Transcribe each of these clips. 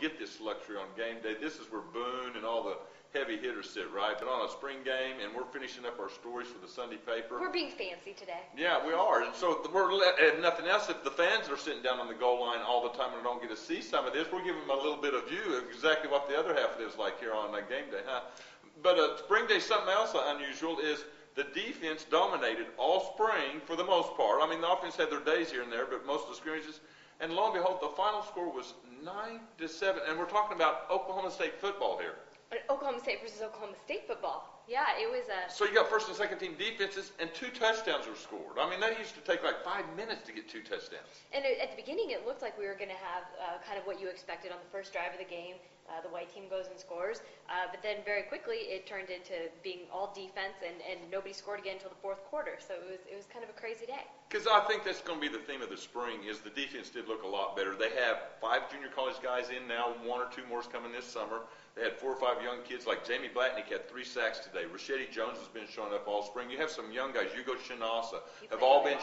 get this luxury on game day. This is where Boone and all the heavy hitters sit, right? But on a spring game, and we're finishing up our stories for the Sunday paper. We're being fancy today. Yeah, we are. And so if nothing else, if the fans are sitting down on the goal line all the time and don't get to see some of this, we're giving them a little bit of view of exactly what the other half of it is like here on game day, huh? But spring day, something else unusual is the defense dominated all spring for the most part. I mean, the offense had their days here and there, but most of the scrimmages. And lo and behold, the final score was 9-7. And we're talking about Oklahoma State football here. Oklahoma State versus Oklahoma State football. Yeah, it was So you got first and second team defenses, and 2 touchdowns were scored. I mean, that used to take like 5 minutes to get 2 touchdowns. And at the beginning, it looked like we were going to have kind of what you expected on the first drive of the game. The white team goes and scores. But then very quickly, it turned into being all defense, and nobody scored again until the fourth quarter. So it was kind of a crazy day. Because I think that's going to be the theme of the spring is the defense did look a lot better. They have 5 junior college guys in now, 1 or 2 more is coming this summer. They had 4 or 5 young kids like Jamie Blatnick had 3 sacks today. Rashedi Jones has been showing up all spring. You have some young guys, Hugo Shinasa, have all been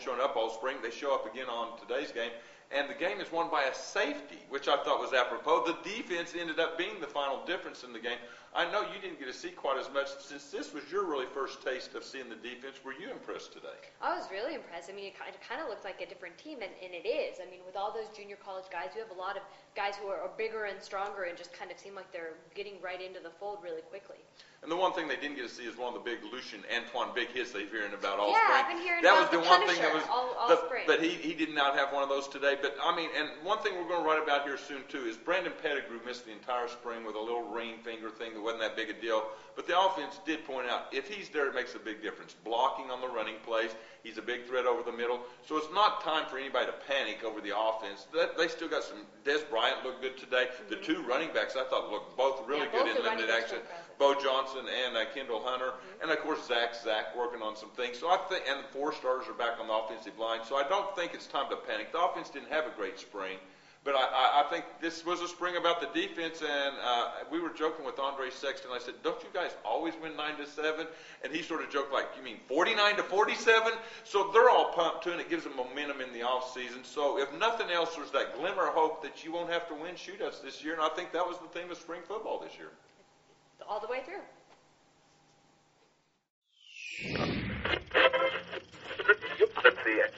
showing up all spring. They show up again on today's game. And the game is won by a safety, which I thought was apropos. The defense ended up being the final difference in the game. I know you didn't get to see quite as much. Since this was your really first taste of seeing the defense, were you impressed today? I was really impressed. I mean, it kind of looked like a different team, and it is. I mean, with all those junior college guys, you have a lot of guys who are bigger and stronger and just kind of seem like they're getting right into the fold really quickly. And the one thing they didn't get to see is one of the big Lucian Antoine big hits they've hearing about all spring. spring. I've been hearing that about was the one thing that was all spring. But he did not have one of those today. But I mean, and one thing we're going to write about here soon too is Brandon Pettigrew missed the entire spring with a little ring finger thing that wasn't that big a deal. But the offense did point out if he's there, it makes a big difference. Blocking on the running plays, he's a big threat over the middle. So it's not time for anybody to panic over the offense. They still got some. Des Bryant looked good today. The 2 running backs I thought looked both really good in limited action. Bo Johnson and Kendall Hunter, and of course Zach working on some things. So I think, and the 4 starters are back on the offensive line. So I don't think it's time to panic. The offense didn't have a great spring, but I think this was a spring about the defense. And we were joking with Andre Sexton. I said, "Don't you guys always win 9-7?" And he sort of joked, like, "You mean 49-47?" So they're all pumped too, and it gives them momentum in the off season. So if nothing else, there's that glimmer of hope that you won't have to win shootouts this year. And I think that was the theme of spring football this year. All the way through. Let's see it.